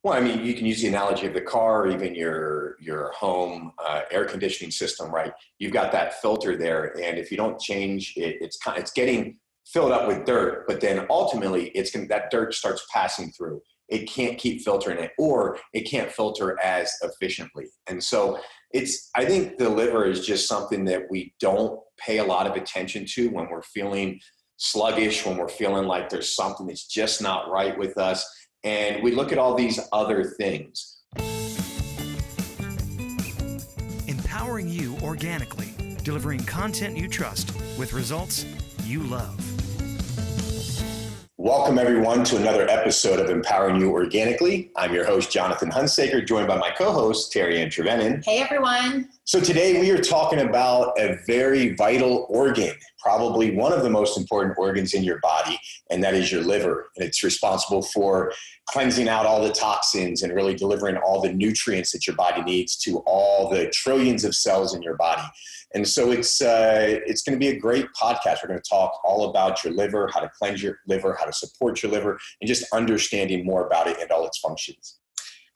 Well, I mean, you can use the analogy of the car, or even your home air conditioning system, right? You've got that filter there, and if you don't change it, it's getting filled up with dirt, but then ultimately that dirt starts passing through. It can't keep filtering it, or it can't filter as efficiently. And so I think the liver is just something that we don't pay a lot of attention to when we're feeling sluggish, when we're feeling like there's something that's just not right with us. And we look at all these other things. Empowering you organically, delivering content you trust with results you love. Welcome everyone to another episode of Empowering You Organically. I'm your host, Jonathan Hunsaker, joined by my co-host, Terry Ann Trevenin. Hey everyone. So today we are talking about a very vital organ, probably one of the most important organs in your body, and that is your liver. And it's responsible for cleansing out all the toxins and really delivering all the nutrients that your body needs to all the trillions of cells in your body. And so it's going to be a great podcast. We're going to talk all about your liver, how to cleanse your liver, how to support your liver, and just understanding more about it and all its functions.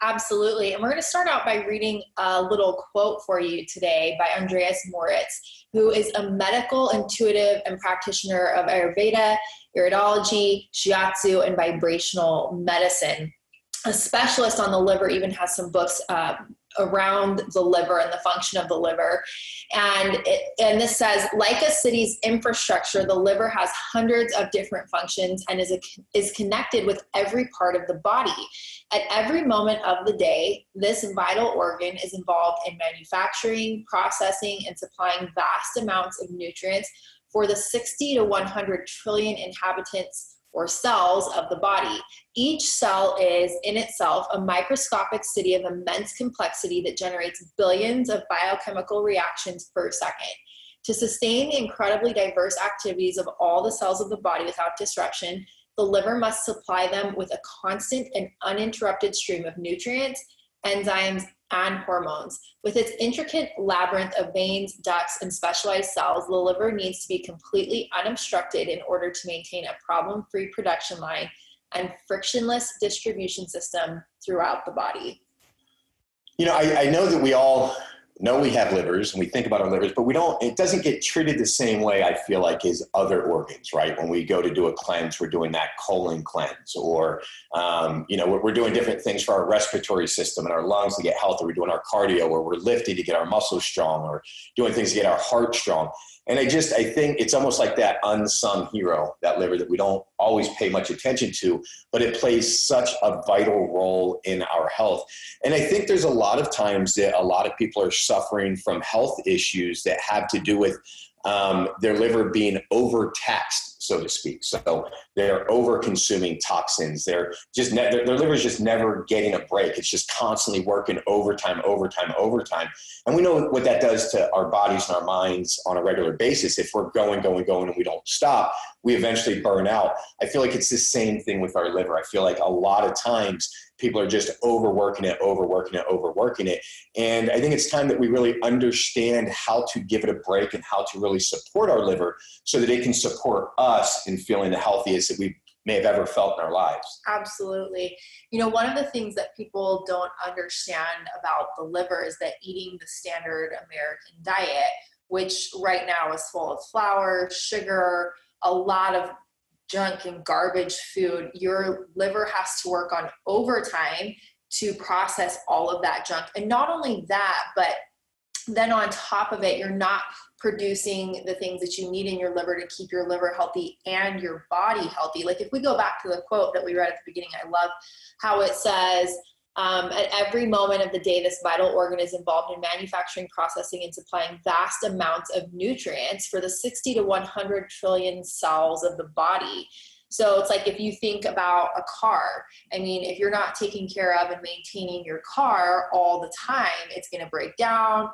Absolutely. And we're going to start out by reading a little quote for you today by Andreas Moritz, who is a medical intuitive and practitioner of Ayurveda, iridology, shiatsu, and vibrational medicine. A specialist on the liver, even has some books around the liver and the function of the liver. And this says, like a city's infrastructure, the liver has hundreds of different functions and is connected with every part of the body. At every moment of the day, this vital organ is involved in manufacturing, processing, and supplying vast amounts of nutrients for the 60 to 100 trillion inhabitants or cells of the body. Each cell is in itself a microscopic city of immense complexity that generates billions of biochemical reactions per second. To sustain the incredibly diverse activities of all the cells of the body without disruption, the liver must supply them with a constant and uninterrupted stream of nutrients, enzymes, and hormones. With its intricate labyrinth of veins, ducts, and specialized cells, the liver needs to be completely unobstructed in order to maintain a problem-free production line and frictionless distribution system throughout the body. You know, I know that we all know we have livers and we think about our livers, but it doesn't get treated the same way, I feel like, as other organs, right? When we go to do a cleanse, we're doing that colon cleanse, or, we're doing different things for our respiratory system and our lungs to get healthy. We're doing our cardio, or we're lifting to get our muscles strong, or doing things to get our heart strong. And I think it's almost like that unsung hero, that liver, that we don't always pay much attention to, but it plays such a vital role in our health. And I think there's a lot of times that a lot of people are suffering from health issues that have to do with their liver being overtaxed, so to speak. So they're over consuming toxins. Their liver is just never getting a break. It's just constantly working overtime. And we know what that does to our bodies and our minds on a regular basis. If we're going, and we don't stop, we eventually burn out. I feel like it's the same thing with our liver. I feel like a lot of times people are just overworking it. And I think it's time that we really understand how to give it a break and how to really support our liver so that it can support us in feeling the healthiest that we may have ever felt in our lives. Absolutely. You know, one of the things that people don't understand about the liver is that eating the standard American diet, which right now is full of flour, sugar, a lot of junk and garbage food, your liver has to work on overtime to process all of that junk. And not only that, but then on top of it, you're not producing the things that you need in your liver to keep your liver healthy and your body healthy. Like if we go back to the quote that we read at the beginning, I love how it says, at every moment of the day, this vital organ is involved in manufacturing, processing, and supplying vast amounts of nutrients for the 60 to 100 trillion cells of the body. So it's like if you think about a car, I mean, if you're not taking care of and maintaining your car all the time, it's going to break down.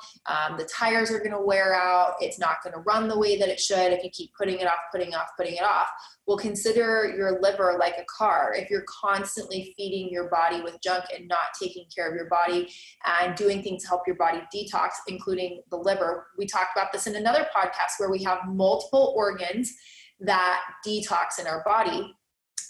The tires are going to wear out. It's not going to run the way that it should if you keep putting it off. Well, consider your liver like a car. If you're constantly feeding your body with junk and not taking care of your body and doing things to help your body detox, including the liver. We talked about this in another podcast where we have multiple organs that detox in our body.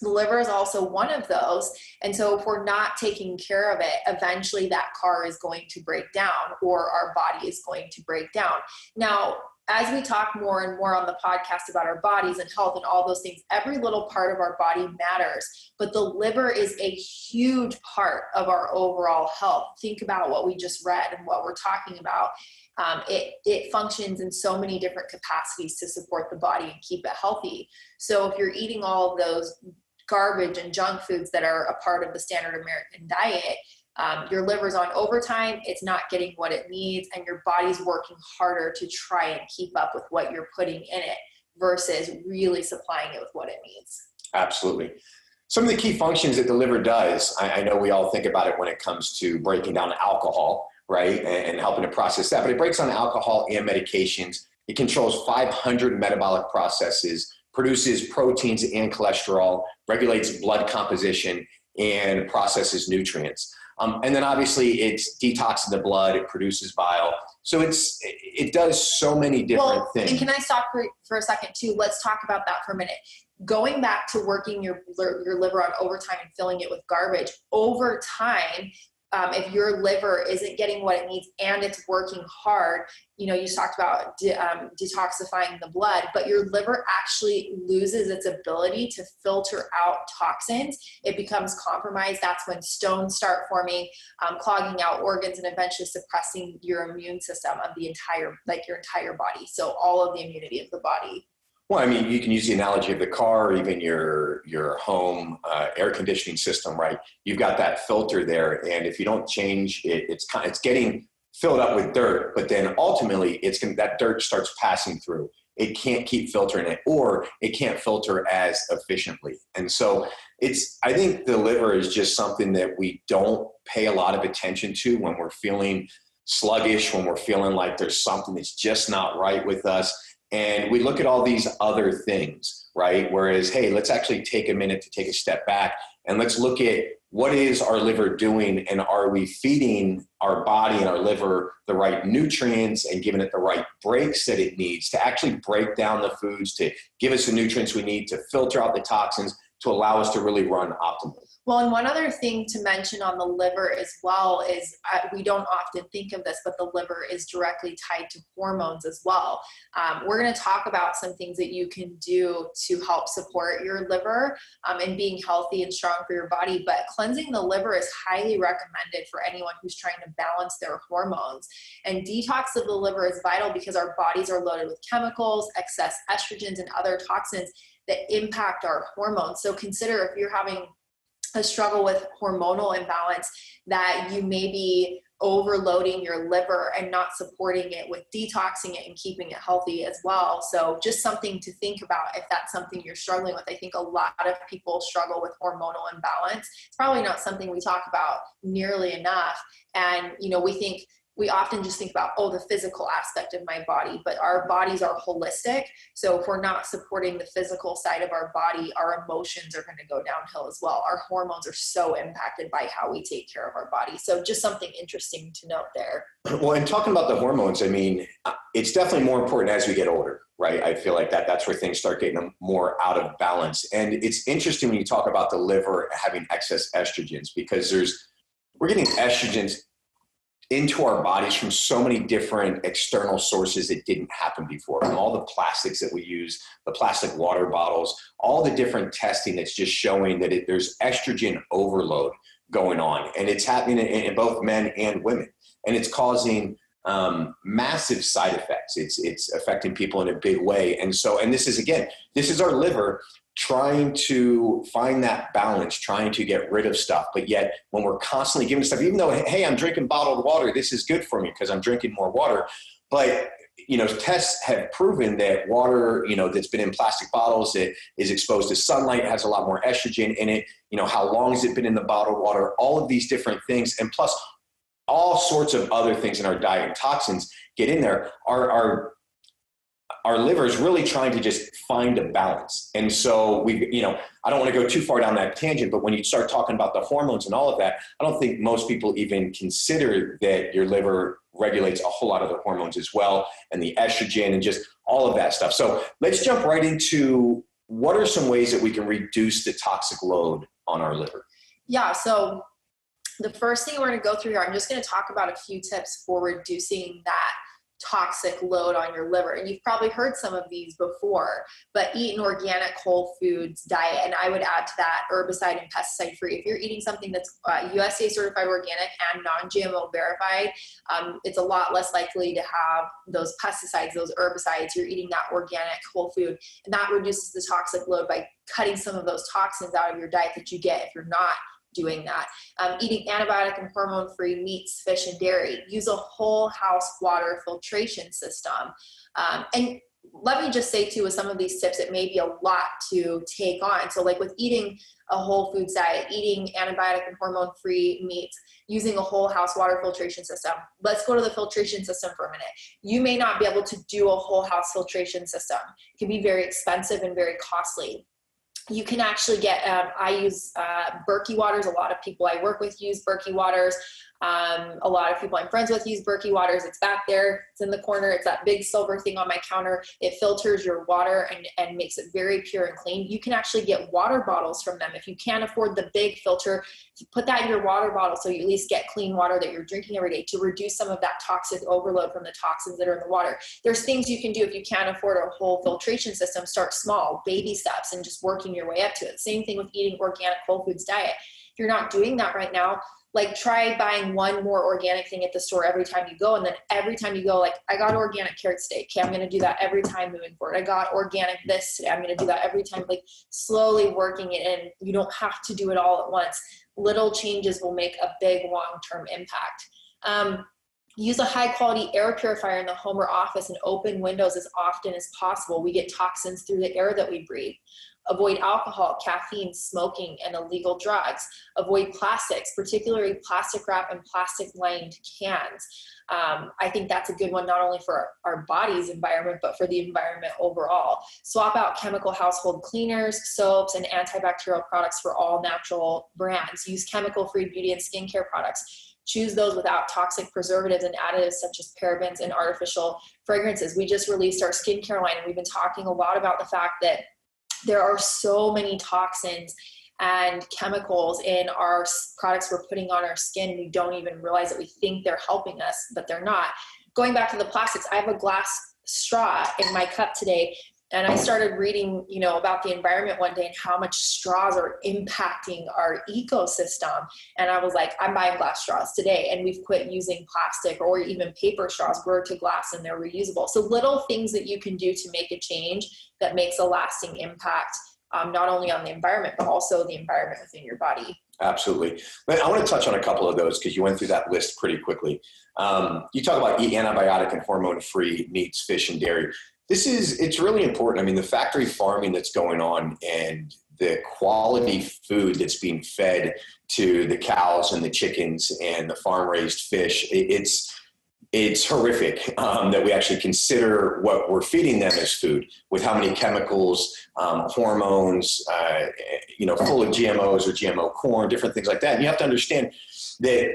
The liver is also one of those. And so if we're not taking care of it, eventually that car is going to break down, or our body is going to break down. Now, as we talk more and more on the podcast about our bodies and health and all those things, every little part of our body matters, but the liver is a huge part of our overall health. Think about what we just read and what we're talking about. It functions in so many different capacities to support the body and keep it healthy. So if you're eating all of those garbage and junk foods that are a part of the standard American diet, your liver's on overtime, it's not getting what it needs, and your body's working harder to try and keep up with what you're putting in it versus really supplying it with what it needs. Absolutely. Some of the key functions that the liver does, I know we all think about it when it comes to breaking down alcohol, right, and helping to process that, but it breaks down alcohol and medications. It controls 500 metabolic processes, produces proteins and cholesterol, regulates blood composition, and processes nutrients. And then obviously it's detoxing the blood, it produces bile. So it does so many different things. And can I stop for a second too? Let's talk about that for a minute. Going back to working your liver on overtime and filling it with garbage, over time, if your liver isn't getting what it needs and it's working hard, you talked about detoxifying the blood, but your liver actually loses its ability to filter out toxins. It becomes compromised. That's when stones start forming, clogging out organs, and eventually suppressing your immune system of your entire body. So all of the immunity of the body. Well, I mean, you can use the analogy of the car, or even your home air conditioning system, right? You've got that filter there, and if you don't change it, it's getting filled up with dirt, but then ultimately that dirt starts passing through. It can't keep filtering it, or it can't filter as efficiently. And so I think the liver is just something that we don't pay a lot of attention to when we're feeling sluggish, when we're feeling like there's something that's just not right with us. And we look at all these other things, right? Whereas, hey, let's actually take a minute to take a step back and let's look at what is our liver doing, and are we feeding our body and our liver the right nutrients and giving it the right breaks that it needs to actually break down the foods, to give us the nutrients we need to filter out the toxins, to allow us to really run optimally. Well, and one other thing to mention on the liver as well is we don't often think of this, but the liver is directly tied to hormones as well. We're going to talk about some things that you can do to help support your liver and being healthy and strong for your body. But cleansing the liver is highly recommended for anyone who's trying to balance their hormones. And detox of the liver is vital because our bodies are loaded with chemicals, excess estrogens, and other toxins that impact our hormones. So consider if you're having a struggle with hormonal imbalance, that you may be overloading your liver and not supporting it with detoxing it and keeping it healthy as well. So just something to think about if that's something you're struggling with. I think a lot of people struggle with hormonal imbalance. It's probably not something we talk about nearly enough. And, we often just think about, the physical aspect of my body, but our bodies are holistic. So if we're not supporting the physical side of our body, our emotions are going to go downhill as well. Our hormones are so impacted by how we take care of our body. So just something interesting to note there. Well, and talking about the hormones, I mean, it's definitely more important as we get older, right? I feel like that's where things start getting more out of balance. And it's interesting when you talk about the liver having excess estrogens, because we're getting estrogens into our bodies from so many different external sources that didn't happen before. From all the plastics that we use, the plastic water bottles, all the different testing that's just showing that there's estrogen overload going on. And it's happening in both men and women. And it's causing massive side effects. It's affecting people in a big way. And this is our liver trying to find that balance, trying to get rid of stuff. But yet when we're constantly giving stuff, even though, hey, I'm drinking bottled water, this is good for me because I'm drinking more water. But, tests have proven that water, that's been in plastic bottles, that is exposed to sunlight, has a lot more estrogen in it. How long has it been in the bottled water? All of these different things. And plus all sorts of other things in our diet and toxins get in there. Our liver is really trying to just find a balance. And so I don't want to go too far down that tangent, but when you start talking about the hormones and all of that, I don't think most people even consider that your liver regulates a whole lot of the hormones as well, and the estrogen and just all of that stuff. So let's jump right into what are some ways that we can reduce the toxic load on our liver? Yeah, so the first thing we're going to go through here, I'm just going to talk about a few tips for reducing that toxic load on your liver. And you've probably heard some of these before, but eat an organic whole foods diet. And I would add to that herbicide and pesticide free. If you're eating something that's USDA certified organic and non-GMO verified, it's a lot less likely to have those pesticides, those herbicides. You're eating that organic whole food, and that reduces the toxic load by cutting some of those toxins out of your diet that you get if you're not doing that. Eating antibiotic and hormone-free meats, fish, and dairy. Use a whole house water filtration system. And let me just say too, with some of these tips, it may be a lot to take on. So like with eating a whole foods diet, eating antibiotic and hormone-free meats, using a whole house water filtration system. Let's go to the filtration system for a minute. You may not be able to do a whole house filtration system. It can be very expensive and very costly. You can actually get, I use Berkey waters. A lot of people I work with use Berkey waters. A lot of people I'm friends with use Berkey waters. It's back there. It's in the corner. It's that big silver thing on my counter. It filters your water and makes it very pure and clean. You can actually get water bottles from them. If you can't afford the big filter, put that in your water bottle so you at least get clean water that you're drinking every day to reduce some of that toxic overload from the toxins that are in the water. There's things you can do if you can't afford a whole filtration system. Start small, baby steps, and just working your way up to it. Same thing with eating organic whole foods diet. If you're not doing that right now, like try buying one more organic thing at the store every time you go. And then every time you go, like I got organic carrot steak. Okay, I'm going to do that every time moving forward. I got organic this today. I'm going to do that every time, like slowly working it in. You don't have to do it all at once. Little changes will make a big long-term impact. Use a high quality air purifier in the home or office and open windows as often as possible. We get toxins through the air that we breathe. Avoid alcohol, caffeine, smoking, and illegal drugs. Avoid plastics, particularly plastic wrap and plastic lined cans. I think that's a good one, not only for our body's environment, but for the environment overall. Swap out chemical household cleaners, soaps, and antibacterial products for all natural brands. Use chemical-free beauty and skincare products. Choose those without toxic preservatives and additives such as parabens and artificial fragrances. We just released our skincare line, and we've been talking a lot about the fact that there are so many toxins and chemicals in our products we're putting on our skin. We don't even realize that. We think they're helping us, but they're not. Going back to the plastics, I have a glass straw in my cup today, and I started reading, about the environment one day and how much straws are impacting our ecosystem. And I was like, I'm buying glass straws today. And we've quit using plastic or even paper straws. We're to glass and they're reusable. So little things that you can do to make a change that makes a lasting impact, not only on the environment, but also the environment within your body. Absolutely. But I want to touch on a couple of those because you went through that list pretty quickly. You talk about eat antibiotic and hormone-free meats, fish, and dairy. It's really important. I mean, the factory farming that's going on and the quality food that's being fed to the cows and the chickens and the farm-raised fish, it's horrific that we actually consider what we're feeding them as food with how many chemicals, hormones, full of GMOs or GMO corn, different things like that. And you have to understand that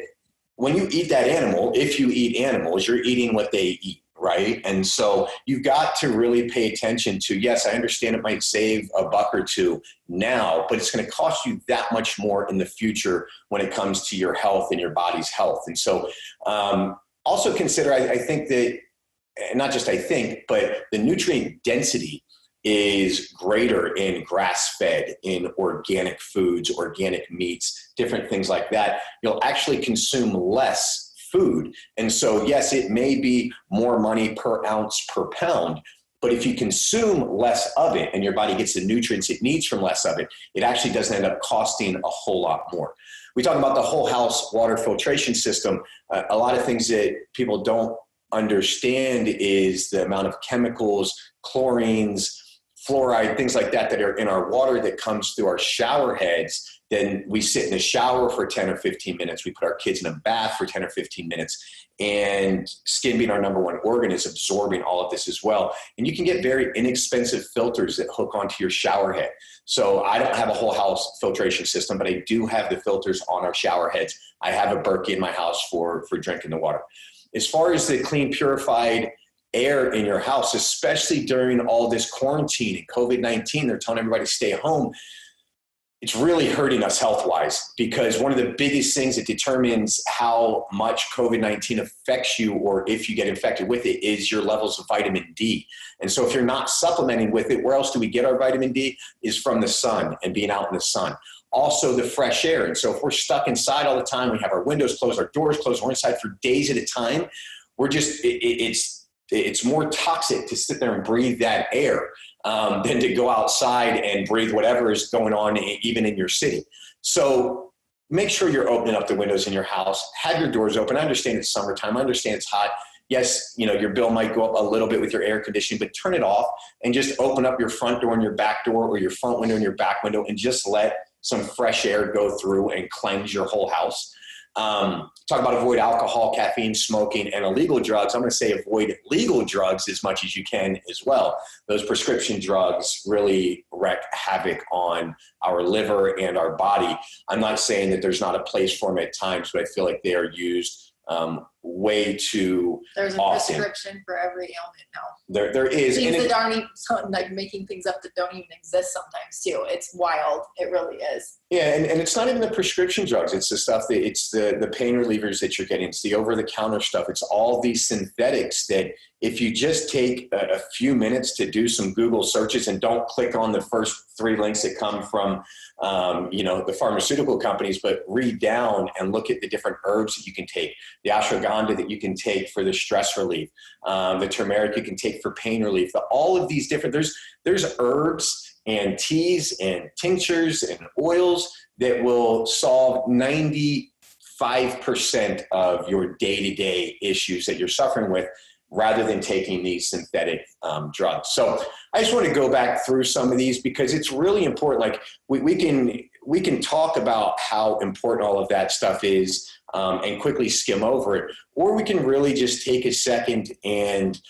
when you eat that animal, if you eat animals, you're eating what they eat. Right. And so you've got to really pay attention to, yes, I understand it might save $1 or $2 now, but it's going to cost you that much more in the future when it comes to your health and your body's health. And so also consider, I think that, not just I think, but the nutrient density is greater in grass-fed, in organic foods, organic meats, different things like that. You'll actually consume less food. And so, yes, it may be more money per ounce per pound, but if you consume less of it and your body gets the nutrients it needs from less of it, it actually doesn't end up costing a whole lot more. We talk about the whole house water filtration system. A lot of things that people don't understand is the amount of chemicals, chlorines, fluoride, things like that are in our water that comes through our shower heads. Then we sit in the shower for 10 or 15 minutes. We put our kids in a bath for 10 or 15 minutes. And skin being our number one organ is absorbing all of this as well. And you can get very inexpensive filters that hook onto your shower head. So I don't have a whole house filtration system, but I do have the filters on our shower heads. I have a Berkey in my house for drinking the water. As far as the clean, purified air in your house, especially during all this quarantine and COVID-19. They're telling everybody to stay home. It's really hurting us health-wise, because one of the biggest things that determines how much COVID-19 affects you, or if you get infected with it, is your levels of vitamin D. And so if you're not supplementing with it, where else do we get our vitamin D? Is from the sun and being out in the sun. Also the fresh air. And so if we're stuck inside all the time, we have our windows closed, our doors closed, we're inside for days at a time, we're just, it's more toxic to sit there and breathe that air than to go outside and breathe whatever is going on, even in your city. So make sure you're opening up the windows in your house, have your doors open. I understand it's summertime. I understand it's hot. Yes, your bill might go up a little bit with your air conditioning, but turn it off and just open up your front door and your back door, or your front window and your back window, and just let some fresh air go through and cleanse your whole house. Talk about avoid alcohol, caffeine, smoking, and illegal drugs. I'm going to say avoid legal drugs as much as you can as well. Those prescription drugs really wreak havoc on our liver and our body. I'm not saying that there's not a place for them at times, but I feel like they are used way too There's a often. prescription for every ailment now. There is. Things that aren't even, like making things up that don't even exist sometimes too. It's wild. It really is. Yeah, and it's not even the prescription drugs. It's the stuff that, it's the pain relievers that you're getting. It's the over-the-counter stuff. It's all these synthetics that if you just take a few minutes to do some Google searches and don't click on the first 3 links that come from, the pharmaceutical companies, but read down and look at the different herbs that you can take, the ashwagandha that you can take for the stress relief, the turmeric you can take for pain relief, all of these different, there's herbs and teas and tinctures and oils that will solve 95% of your day-to-day issues that you're suffering with, rather than taking these synthetic drugs. So I just want to go back through some of these, because it's really important. Like we can talk about how important all of that stuff is and quickly skim over it, or we can really just take a second and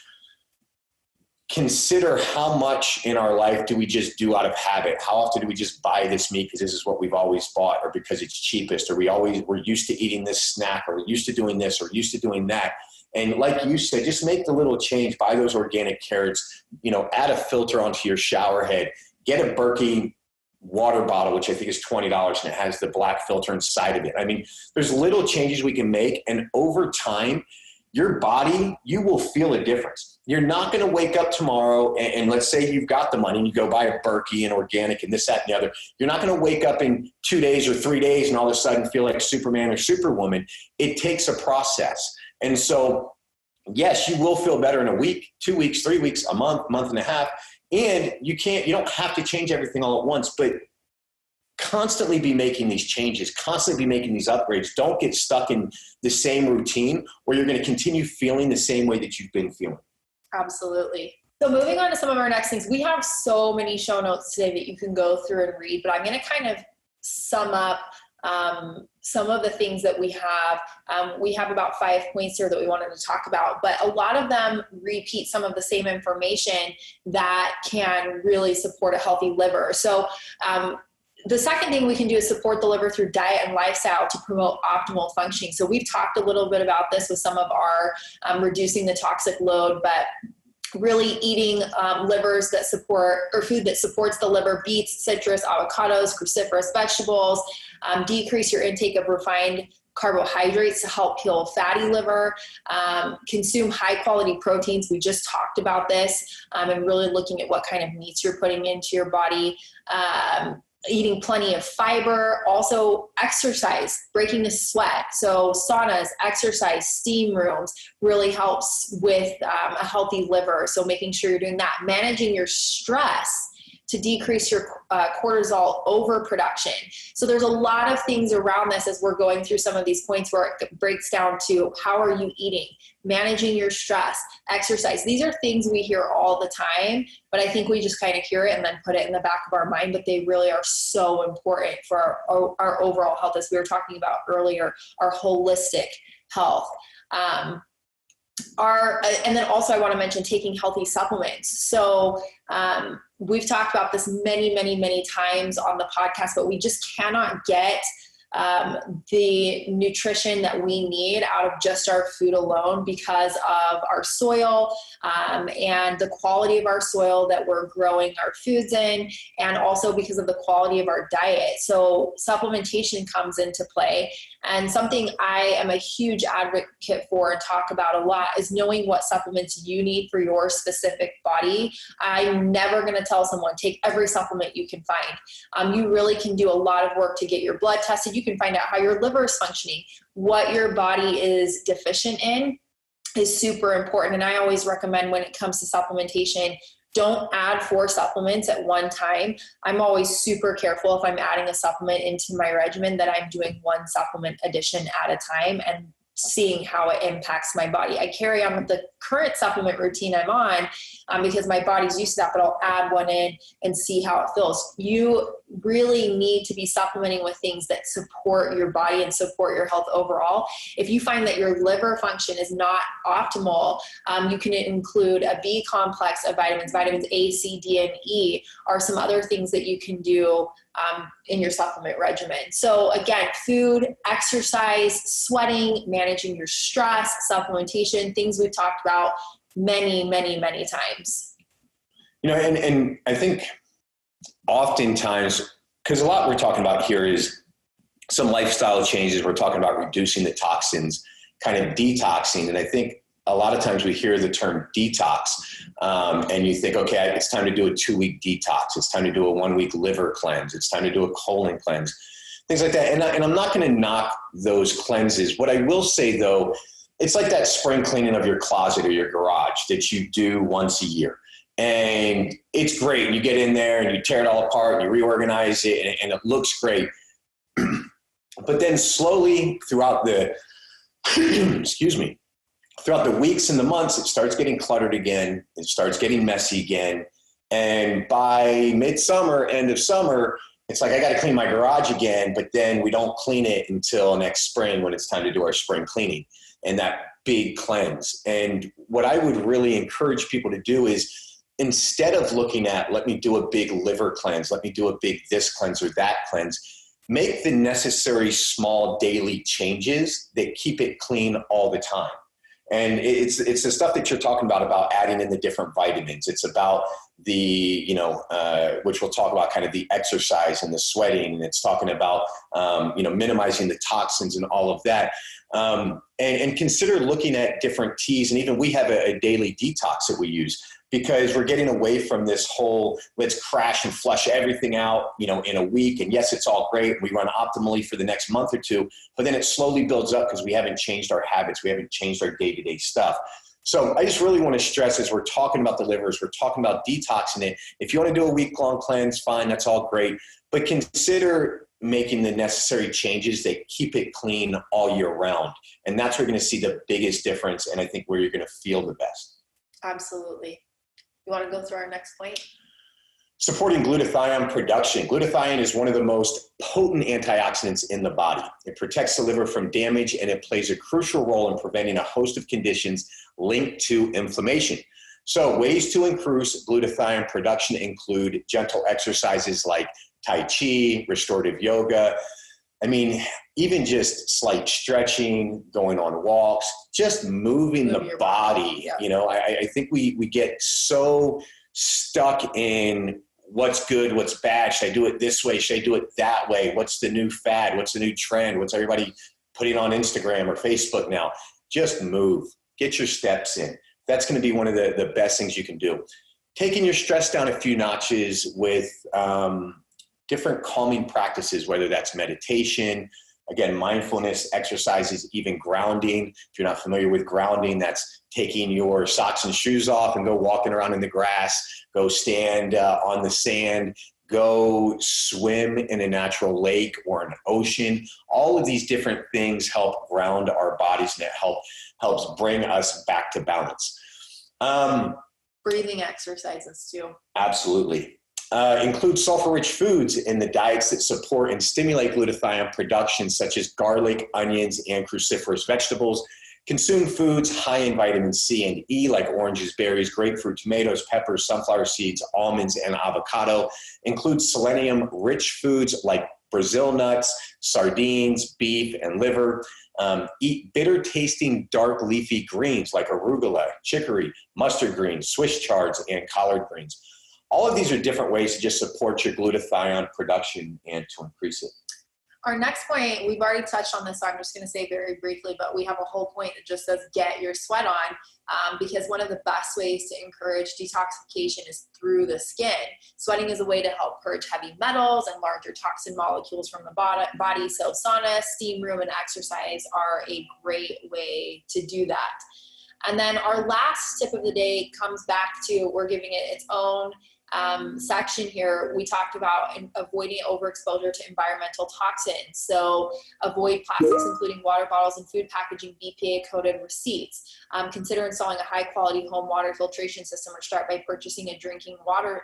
consider how much in our life do we just do out of habit? How often do we just buy this meat because this is what we've always bought, or because it's cheapest, or we're used to eating this snack, or we're used to doing this, or used to doing that. And like you said, just make the little change, buy those organic carrots, add a filter onto your shower head, get a Berkey water bottle, which I think is $20, and it has the black filter inside of it. I mean, there's little changes we can make, and over time, your body, you will feel a difference. You're not going to wake up tomorrow and let's say you've got the money and you go buy a Berkey and organic and this, that, and the other. You're not going to wake up in 2 days or 3 days and all of a sudden feel like Superman or Superwoman. It takes a process. And so, yes, you will feel better in a week, 2 weeks, 3 weeks, a month, month and a half. And you don't have to change everything all at once, but constantly be making these changes, constantly be making these upgrades. Don't get stuck in the same routine where you're going to continue feeling the same way that you've been feeling. Absolutely. So moving on to some of our next things, we have so many show notes today that you can go through and read, but I'm going to kind of sum up some of the things that we have. We have about 5 points here that we wanted to talk about, but a lot of them repeat some of the same information that can really support a healthy liver. So the second thing we can do is support the liver through diet and lifestyle to promote optimal functioning. So we've talked a little bit about this with some of our reducing the toxic load, but really eating livers that support, or food that supports the liver, beets, citrus, avocados, cruciferous vegetables, decrease your intake of refined carbohydrates to help heal fatty liver, consume high quality proteins. We just talked about this, and really looking at what kind of meats you're putting into your body, eating plenty of fiber, also exercise, breaking the sweat. So saunas, exercise, steam rooms really helps with a healthy liver. So making sure you're doing that, managing your stress to decrease your cortisol overproduction. So there's a lot of things around this as we're going through some of these points where it breaks down to how are you eating, managing your stress, exercise. These are things we hear all the time, but I think we just kind of hear it and then put it in the back of our mind, but they really are so important for our overall health, as we were talking about earlier, our holistic health. And then also I want to mention taking healthy supplements. So we've talked about this many, many, many times on the podcast, but we just cannot get the nutrition that we need out of just our food alone because of our soil and the quality of our soil that we're growing our foods in, and also because of the quality of our diet. So supplementation comes into play. And something I am a huge advocate for and talk about a lot is knowing what supplements you need for your specific body. I'm never going to tell someone, take every supplement you can find. You really can do a lot of work to get your blood tested. You can find out how your liver is functioning. What your body is deficient in is super important. And I always recommend when it comes to supplementation, don't add 4 supplements at one time. I'm always super careful if I'm adding a supplement into my regimen that I'm doing 1 supplement addition at a time and seeing how it impacts my body. I carry on with the current supplement routine I'm on because my body's used to that, but I'll add one in and see how it feels. You really need to be supplementing with things that support your body and support your health overall. If you find that your liver function is not optimal, you can include a B complex of vitamins A, C, D, and E are some other things that you can do in your supplement regimen. So again, food, exercise, sweating, managing your stress, supplementation, things we've talked about many, many, many times. And I think oftentimes, because a lot we're talking about here is some lifestyle changes. We're talking about reducing the toxins, kind of detoxing. And I think a lot of times we hear the term detox and you think, okay, it's time to do a 2-week detox. It's time to do a 1-week liver cleanse. It's time to do a colon cleanse, things like that. And I'm not going to knock those cleanses. What I will say though, it's like that spring cleaning of your closet or your garage that you do once a year. And it's great. And you get in there and you tear it all apart and you reorganize it and it looks great. But then slowly throughout the, throughout the weeks and the months, it starts getting cluttered again. It starts getting messy again. And by midsummer, end of summer, it's like, I got to clean my garage again, but then we don't clean it until next spring when it's time to do our spring cleaning and that big cleanse. And what I would really encourage people to do is, instead of looking at, let me do a big liver cleanse, let me do a big this cleanse or that cleanse, make the necessary small daily changes that keep it clean all the time. And it's the stuff that you're talking about adding in the different vitamins. It's about the, which we'll talk about, kind of the exercise and the sweating. And it's talking about, minimizing the toxins and all of that. And consider looking at different teas. And even we have a daily detox that we use, because we're getting away from this whole, let's crash and flush everything out, in a week. And yes, it's all great. We run optimally for the next month or two, but then it slowly builds up because we haven't changed our habits. We haven't changed our day-to-day stuff. So I just really want to stress, as we're talking about the livers, we're talking about detoxing it. If you want to do a week-long cleanse, fine, that's all great. But consider making the necessary changes that keep it clean all year round. And that's where you're going to see the biggest difference. And I think where you're going to feel the best. Absolutely. You want to go through our next point? Supporting glutathione production. Glutathione is one of the most potent antioxidants in the body. It protects the liver from damage, and it plays a crucial role in preventing a host of conditions linked to inflammation. So ways to increase glutathione production include gentle exercises like Tai Chi, restorative yoga. I mean, even just slight stretching, going on walks, just moving the body. Yeah. I think we get so stuck in what's good, what's bad. Should I do it this way? Should I do it that way? What's the new fad? What's the new trend? What's everybody putting on Instagram or Facebook now? Just move. Get your steps in. That's going to be one of the best things you can do. Taking your stress down a few notches with different calming practices, whether that's meditation, again, mindfulness, exercises, even grounding. If you're not familiar with grounding, that's taking your socks and shoes off and go walking around in the grass, go stand on the sand, go swim in a natural lake or an ocean. All of these different things help ground our bodies, and it helps bring us back to balance. Breathing exercises too. Absolutely. Include sulfur-rich foods in the diets that support and stimulate glutathione production, such as garlic, onions, and cruciferous vegetables. Consume foods high in vitamin C and E, like oranges, berries, grapefruit, tomatoes, peppers, sunflower seeds, almonds, and avocado. Include selenium-rich foods like Brazil nuts, sardines, beef, and liver. Eat bitter tasting dark leafy greens like arugula, chicory, mustard greens, Swiss chards, and collard greens. All of these are different ways to just support your glutathione production and to increase it. Our next point, we've already touched on this, so I'm just going to say very briefly, but we have a whole point that just says get your sweat on, because one of the best ways to encourage detoxification is through the skin. Sweating is a way to help purge heavy metals and larger toxin molecules from the body, so sauna, steam room, and exercise are a great way to do that. And then our last tip of the day comes back to, we're giving it its own section here. We talked about avoiding overexposure to environmental toxins. So avoid plastics, including water bottles and food packaging, BPA coated receipts. Consider installing a high quality home water filtration system, or start by purchasing a drinking water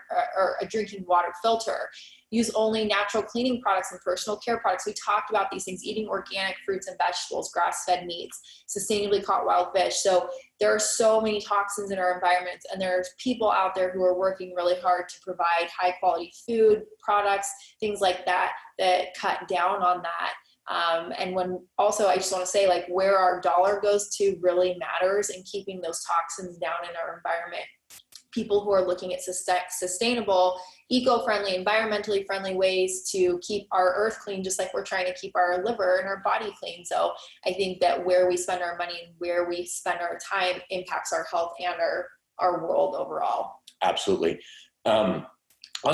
filter. Use only natural cleaning products and personal care products. We talked about these things, eating organic fruits and vegetables, grass-fed meats, sustainably caught wild fish. So there are so many toxins in our environment, and there's people out there who are working really hard to provide high quality food, products, things like that, that cut down on that. And when also, I just want to say, like, where our dollar goes to really matters in keeping those toxins down in our environment. People who are looking at sustainable, eco-friendly, environmentally friendly ways to keep our earth clean, just like we're trying to keep our liver and our body clean. So I think that where we spend our money and where we spend our time impacts our health and our world overall. Absolutely. I'll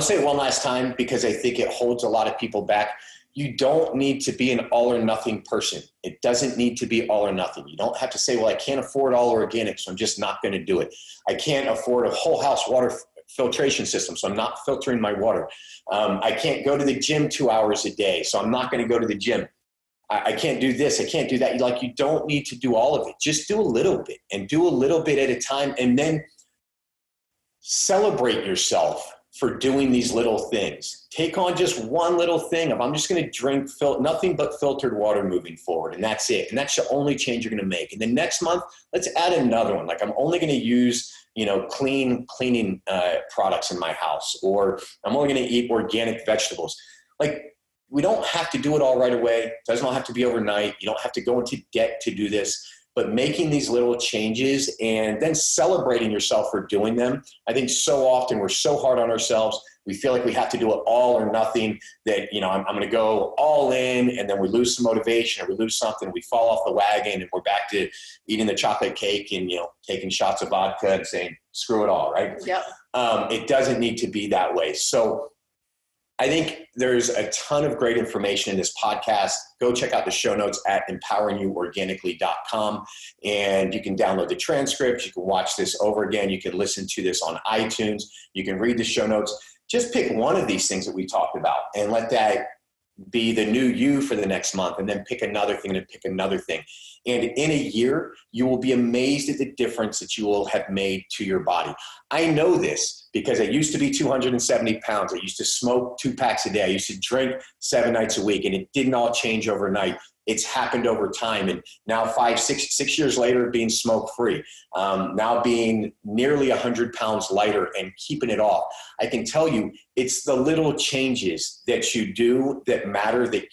say it one last time because I think it holds a lot of people back. You don't need to be an all or nothing person. It doesn't need to be all or nothing. You don't have to say, well, I can't afford all organic, so I'm just not going to do it. I can't afford a whole house water filtration system, so I'm not filtering my water. I can't go to the gym 2 hours a day, so I'm not going to go to the gym. I can't do this. I can't do that. Like, you don't need to do all of it. Just do a little bit, and do a little bit at a time, and then celebrate yourself for doing these little things. Take on just one little thing of, I'm just going to drink nothing but filtered water moving forward, and that's it. And that's the only change you're going to make. And then next month, let's add another one. Like, I'm only going to use, cleaning products in my house, or I'm only going to eat organic vegetables. Like, we don't have to do it all right away. It doesn't have to be overnight. You don't have to go into debt to do this. But making these little changes and then celebrating yourself for doing them. I think so often we're so hard on ourselves. We feel like we have to do it all or nothing, that, I'm going to go all in, and then we lose some motivation, or we lose something. We fall off the wagon, and we're back to eating the chocolate cake and, taking shots of vodka and saying, screw it all, right? Yep. It doesn't need to be that way. So I think there's a ton of great information in this podcast. Go check out the show notes at empoweringyouorganically.com, and you can download the transcripts. You can watch this over again. You can listen to this on iTunes. You can read the show notes. Just pick one of these things that we talked about and let that be the new you for the next month, and then pick another thing and pick another thing. And in a year, you will be amazed at the difference that you will have made to your body. I know this because I used to be 270 pounds. I used to smoke 2 packs a day. I used to drink 7 nights a week, and it didn't all change overnight. It's happened over time. And now 6 years later, being smoke free, now being nearly 100 pounds lighter and keeping it off. I can tell you, it's the little changes that you do that matter, that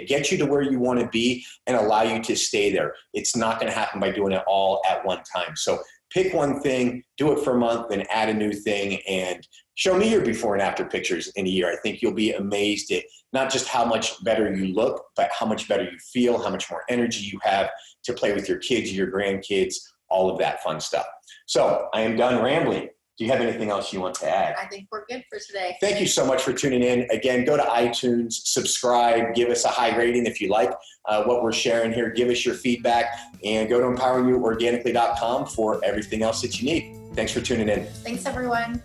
get you to where you want to be and allow you to stay there. It's not going to happen by doing it all at one time. So pick one thing, do it for a month, then add a new thing, and show me your before and after pictures in a year. I think you'll be amazed at not just how much better you look, but how much better you feel, how much more energy you have to play with your kids, your grandkids, all of that fun stuff. So I am done rambling. Do you have anything else you want to add? I think we're good for today. Thank you so much for tuning in. Again, go to iTunes, subscribe, give us a high rating if you like what we're sharing here. Give us your feedback, and go to empoweringyouorganically.com for everything else that you need. Thanks for tuning in. Thanks, everyone.